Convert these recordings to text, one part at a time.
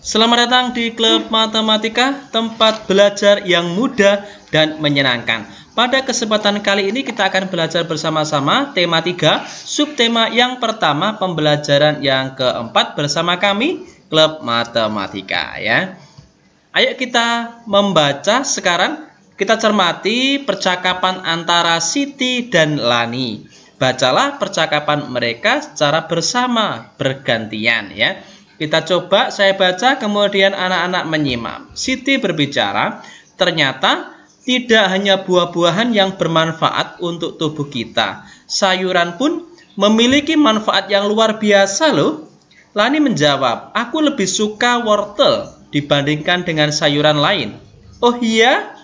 Selamat datang di Klub Matematika, tempat belajar yang mudah dan menyenangkan. Pada kesempatan kali ini kita akan belajar bersama-sama tema 3, subtema yang pertama, pembelajaran yang keempat bersama kami, Klub Matematika ya. Ayo kita membaca sekarang, kita cermati percakapan antara Siti dan Lani. Bacalah percakapan mereka secara bersama, bergantian ya. Kita coba, saya baca, kemudian anak-anak menyimak. Siti berbicara, ternyata tidak hanya buah-buahan yang bermanfaat untuk tubuh kita. Sayuran pun memiliki manfaat yang luar biasa loh. Lani menjawab, aku lebih suka wortel dibandingkan dengan sayuran lain. Oh iya?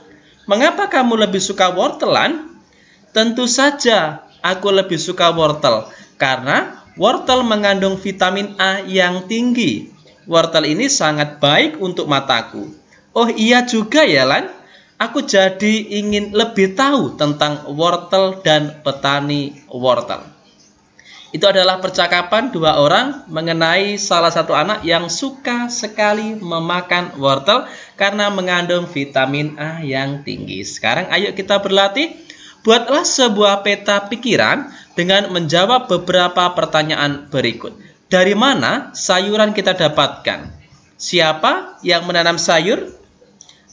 Mengapa kamu lebih suka wortel, Lan? Tentu saja aku lebih suka wortel karena wortel mengandung vitamin A yang tinggi. Wortel ini sangat baik untuk mataku. Oh iya juga ya, Lan. Aku jadi ingin lebih tahu tentang wortel dan petani wortel. Itu adalah percakapan dua orang mengenai salah satu anak yang suka sekali memakan wortel karena mengandung vitamin A yang tinggi. Sekarang ayo kita berlatih. Buatlah sebuah peta pikiran dengan menjawab beberapa pertanyaan berikut. Dari mana sayuran kita dapatkan? Siapa yang menanam sayur?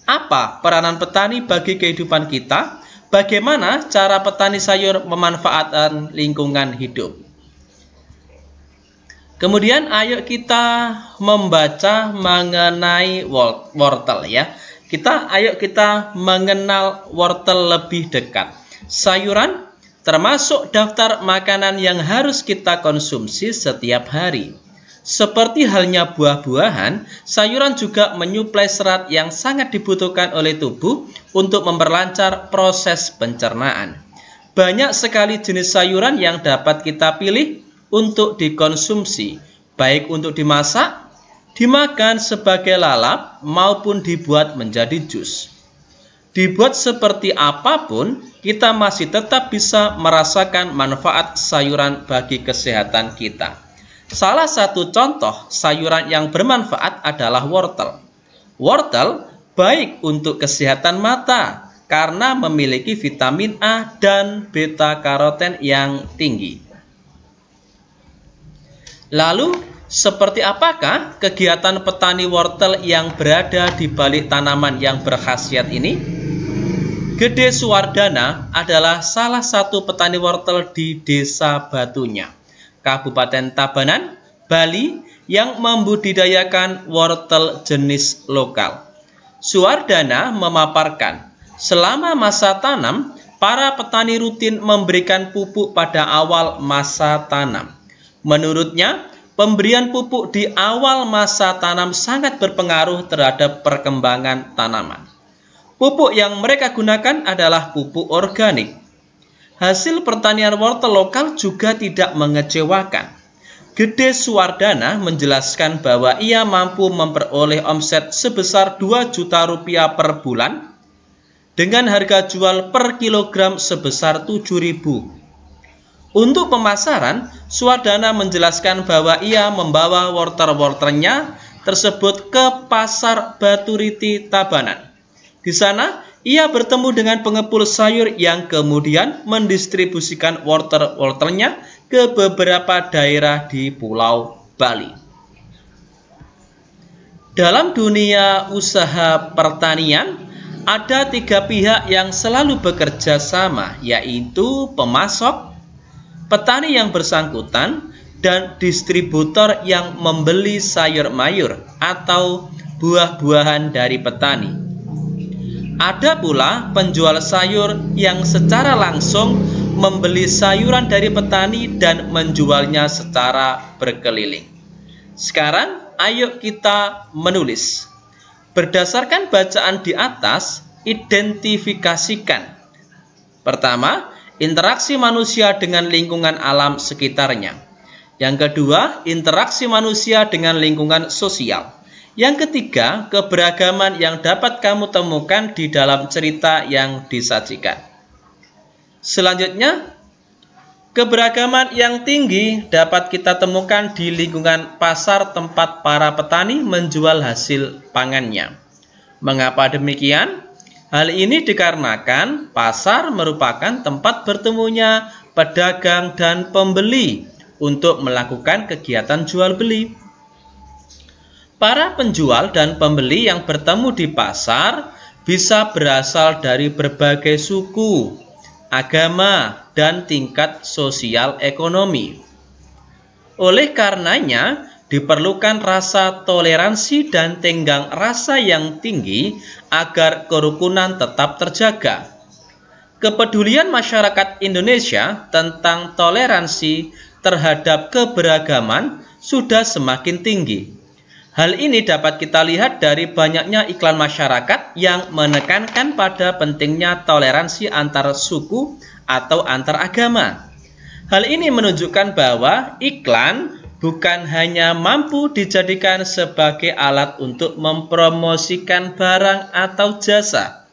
Apa peranan petani bagi kehidupan kita? Bagaimana cara petani sayur memanfaatkan lingkungan hidup? Kemudian ayo kita membaca mengenai wortel ya. Ayo kita mengenal wortel lebih dekat. Sayuran termasuk daftar makanan yang harus kita konsumsi setiap hari. Seperti halnya buah-buahan, sayuran juga menyuplai serat yang sangat dibutuhkan oleh tubuh untuk memperlancar proses pencernaan. Banyak sekali jenis sayuran yang dapat kita pilih untuk dikonsumsi, baik untuk dimasak, dimakan sebagai lalap, maupun dibuat menjadi jus. Dibuat seperti apapun, kita masih tetap bisa merasakan manfaat sayuran bagi kesehatan kita. Salah satu contoh sayuran yang bermanfaat adalah wortel. Wortel baik untuk kesehatan mata karena memiliki vitamin A dan beta-karoten yang tinggi. Lalu, seperti apakah kegiatan petani wortel yang berada di balik tanaman yang berkhasiat ini? Gede Suwardana adalah salah satu petani wortel di Desa Batunya, Kabupaten Tabanan, Bali, yang membudidayakan wortel jenis lokal. Suwardana memaparkan, selama masa tanam, para petani rutin memberikan pupuk pada awal masa tanam. Menurutnya, pemberian pupuk di awal masa tanam sangat berpengaruh terhadap perkembangan tanaman. Pupuk yang mereka gunakan adalah pupuk organik. Hasil pertanian wortel lokal juga tidak mengecewakan. Gede Suwardana menjelaskan bahwa ia mampu memperoleh omset sebesar 2 juta rupiah per bulan dengan harga jual per kilogram sebesar 7.000. Untuk pemasaran, Suwardana menjelaskan bahwa ia membawa wortel-wortelnya tersebut ke pasar Baturiti Tabanan. Di sana, ia bertemu dengan pengepul sayur yang kemudian mendistribusikan wortel-wortelnya ke beberapa daerah di Pulau Bali. Dalam dunia usaha pertanian, ada 3 pihak yang selalu bekerja sama, yaitu pemasok, petani yang bersangkutan, dan distributor yang membeli sayur-mayur atau buah-buahan dari petani. Ada pula penjual sayur yang secara langsung membeli sayuran dari petani dan menjualnya secara berkeliling. Sekarang, ayo kita menulis. Berdasarkan bacaan di atas, identifikasikan. Pertama, interaksi manusia dengan lingkungan alam sekitarnya. Yang kedua, interaksi manusia dengan lingkungan sosial. Yang ketiga, keberagaman yang dapat kamu temukan di dalam cerita yang disajikan. Selanjutnya, Keberagaman yang tinggi dapat kita temukan di lingkungan pasar tempat para petani menjual hasil pangannya. Mengapa demikian? Hal ini dikarenakan pasar merupakan tempat bertemunya pedagang dan pembeli untuk melakukan kegiatan jual beli. Para penjual dan pembeli yang bertemu di pasar bisa berasal dari berbagai suku, agama, dan tingkat sosial ekonomi. Oleh karenanya, diperlukan rasa toleransi dan tenggang rasa yang tinggi agar kerukunan tetap terjaga. Kepedulian masyarakat Indonesia tentang toleransi terhadap keberagaman sudah semakin tinggi. Hal ini dapat kita lihat dari banyaknya iklan masyarakat yang menekankan pada pentingnya toleransi antar suku atau antar agama. Hal ini menunjukkan bahwa iklan bukan hanya mampu dijadikan sebagai alat untuk mempromosikan barang atau jasa,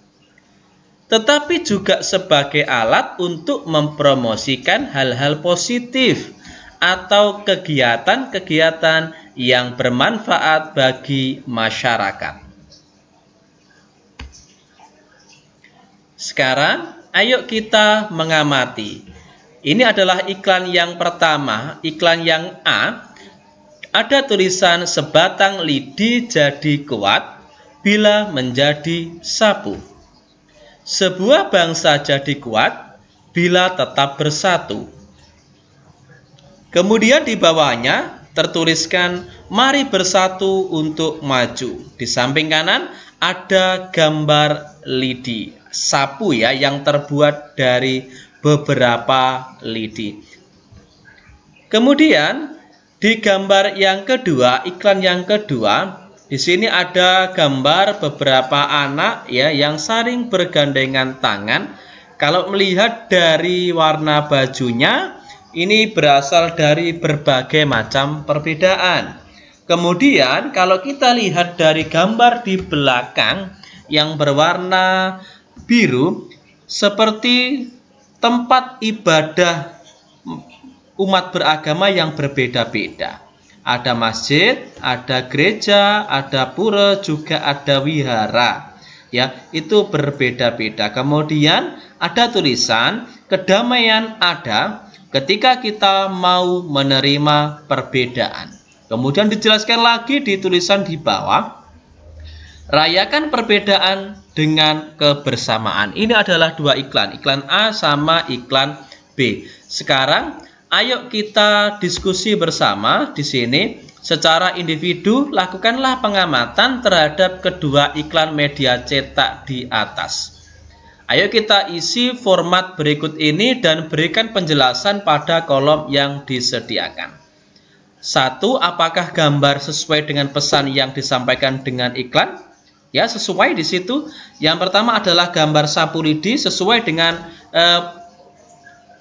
tetapi juga sebagai alat untuk mempromosikan hal-hal positif atau kegiatan-kegiatan yang bermanfaat bagi masyarakat. Sekarang, ayo kita mengamati. Ini adalah iklan yang pertama, iklan yang A. Ada tulisan sebatang lidi jadi kuat bila menjadi sapu. Sebuah bangsa jadi kuat bila tetap bersatu. Kemudian di bawahnya tertuliskan mari bersatu untuk maju. Di samping kanan ada gambar lidi, sapu ya, yang terbuat dari beberapa lidi. Kemudian di gambar yang kedua, iklan yang kedua, di sini ada gambar beberapa anak ya yang saling bergandengan tangan. Kalau melihat dari warna bajunya, ini berasal dari berbagai macam perbedaan. Kemudian kalau kita lihat dari gambar di belakang yang berwarna biru, seperti tempat ibadah umat beragama yang berbeda-beda. Ada masjid, ada gereja, ada pura, juga ada wihara. Ya, itu berbeda-beda. Kemudian ada tulisan kedamaian ada ketika kita mau menerima perbedaan. Kemudian dijelaskan lagi di tulisan di bawah, rayakan perbedaan dengan kebersamaan. Ini adalah dua iklan, iklan A sama iklan B. Sekarang, ayo kita diskusi bersama di sini. Secara individu, lakukanlah pengamatan terhadap kedua iklan media cetak di atas. Ayo kita isi format berikut ini dan berikan penjelasan pada kolom yang disediakan. 1. Apakah gambar sesuai dengan pesan yang disampaikan dengan iklan? Ya, sesuai di situ. Yang pertama adalah gambar sapu lidi sesuai dengan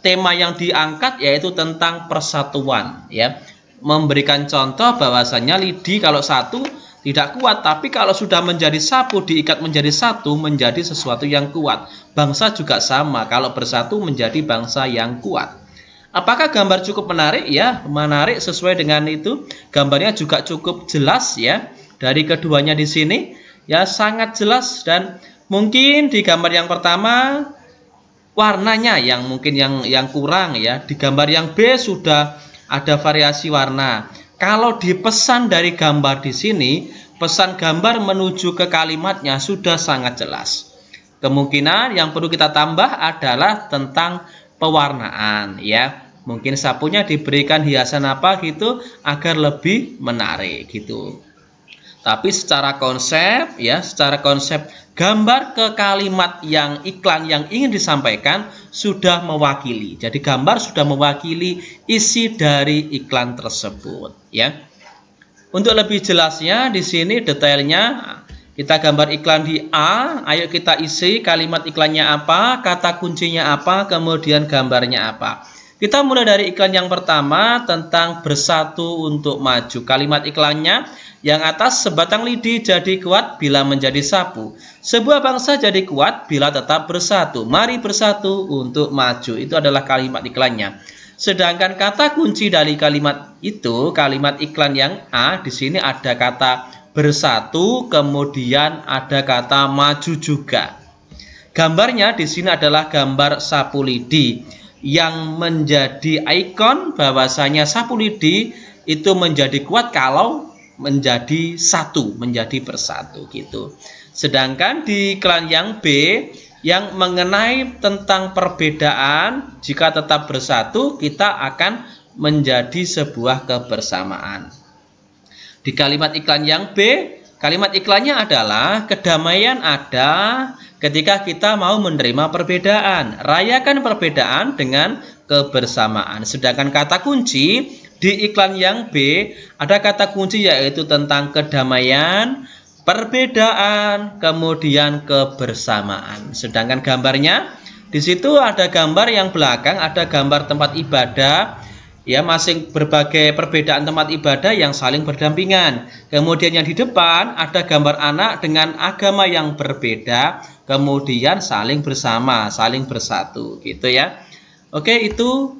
tema yang diangkat, yaitu tentang persatuan. Ya, memberikan contoh bahwasanya lidi kalau satu tidak kuat, tapi kalau sudah menjadi sapu, diikat menjadi satu, menjadi sesuatu yang kuat. Bangsa juga sama, kalau bersatu menjadi bangsa yang kuat. Apakah gambar cukup menarik? Ya, menarik sesuai dengan itu. Gambarnya juga cukup jelas ya. Dari keduanya di sini, ya sangat jelas. Dan mungkin di gambar yang pertama, warnanya yang mungkin yang kurang ya. Di gambar yang B sudah ada variasi warna. Kalau dipesan dari gambar di sini, pesan gambar menuju ke kalimatnya sudah sangat jelas. Kemungkinan yang perlu kita tambah adalah tentang pewarnaan ya. Mungkin sapunya diberikan hiasan apa gitu agar lebih menarik gitu. Tapi secara konsep ya, secara konsep gambar ke kalimat yang iklan yang ingin disampaikan sudah mewakili. Jadi gambar sudah mewakili isi dari iklan tersebut ya. Untuk lebih jelasnya di sini detailnya kita gambar iklan di A, ayo kita isi kalimat iklannya apa, kata kuncinya apa, kemudian gambarnya apa. Kita mulai dari iklan yang pertama tentang bersatu untuk maju. Kalimat iklannya yang atas, sebatang lidi jadi kuat bila menjadi sapu. Sebuah bangsa jadi kuat bila tetap bersatu. Mari bersatu untuk maju. Itu adalah kalimat iklannya. Sedangkan kata kunci dari kalimat itu, kalimat iklan yang A, di sini ada kata bersatu, kemudian ada kata maju juga. Gambarnya di sini adalah gambar sapu lidi yang menjadi ikon bahwasanya sapu lidi itu menjadi kuat kalau menjadi satu, menjadi bersatu gitu. Sedangkan di iklan yang B yang mengenai tentang perbedaan, jika tetap bersatu kita akan menjadi sebuah kebersamaan. Di kalimat iklan yang B, kalimat iklannya adalah kedamaian ada ketika kita mau menerima perbedaan. Rayakan perbedaan dengan kebersamaan. Sedangkan kata kunci di iklan yang B ada kata kunci yaitu tentang kedamaian, perbedaan, kemudian kebersamaan. Sedangkan gambarnya di situ ada gambar yang belakang, ada gambar tempat ibadah, ya, masing berbagai perbedaan tempat ibadah yang saling berdampingan. Kemudian yang di depan ada gambar anak dengan agama yang berbeda, kemudian saling bersama, saling bersatu, gitu ya. Oke, itu.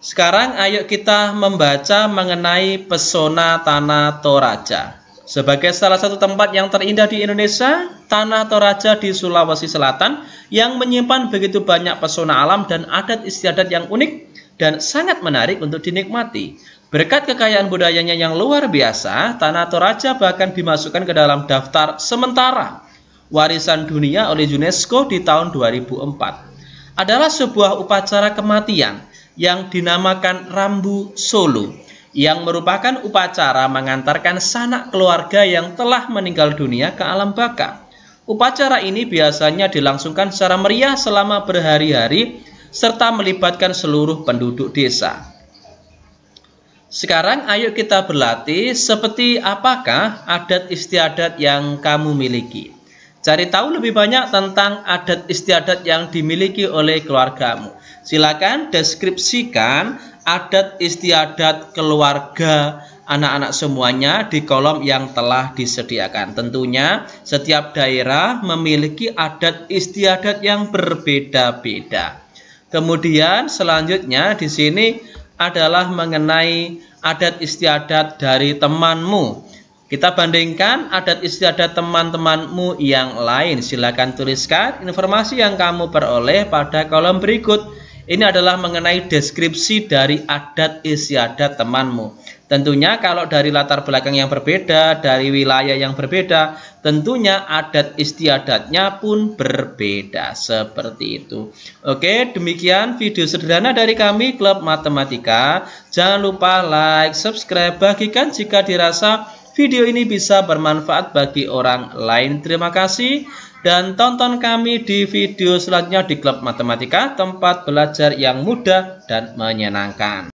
Sekarang ayo kita membaca mengenai pesona Tanah Toraja. Sebagai salah satu tempat yang terindah di Indonesia, Tanah Toraja di Sulawesi Selatan yang menyimpan begitu banyak pesona alam dan adat istiadat yang unik dan sangat menarik untuk dinikmati. Berkat kekayaan budayanya yang luar biasa, Tanah Toraja bahkan dimasukkan ke dalam daftar sementara warisan dunia oleh UNESCO di tahun 2004. Adalah sebuah upacara kematian yang dinamakan Rambu Solo, yang merupakan upacara mengantarkan sanak keluarga yang telah meninggal dunia ke alam baka. Upacara ini biasanya dilangsungkan secara meriah selama berhari-hari serta melibatkan seluruh penduduk desa. Sekarang ayo kita berlatih seperti apakah adat istiadat yang kamu miliki. Cari tahu lebih banyak tentang adat istiadat yang dimiliki oleh keluargamu. Silakan deskripsikan adat istiadat keluarga anak-anak semuanya di kolom yang telah disediakan. Tentunya setiap daerah memiliki adat istiadat yang berbeda-beda. Kemudian selanjutnya di sini adalah mengenai adat istiadat dari temanmu. Kita bandingkan adat istiadat teman-temanmu yang lain. Silakan tuliskan informasi yang kamu peroleh pada kolom berikut. Ini adalah mengenai deskripsi dari adat istiadat temanmu. Tentunya kalau dari latar belakang yang berbeda, dari wilayah yang berbeda, tentunya adat istiadatnya pun berbeda. Seperti itu. Oke, demikian video sederhana dari kami, Klub Matematika. Jangan lupa like, subscribe, bagikan jika dirasa video ini bisa bermanfaat bagi orang lain. Terima kasih dan tonton kami di video selanjutnya di Klub Matematika, tempat belajar yang mudah dan menyenangkan.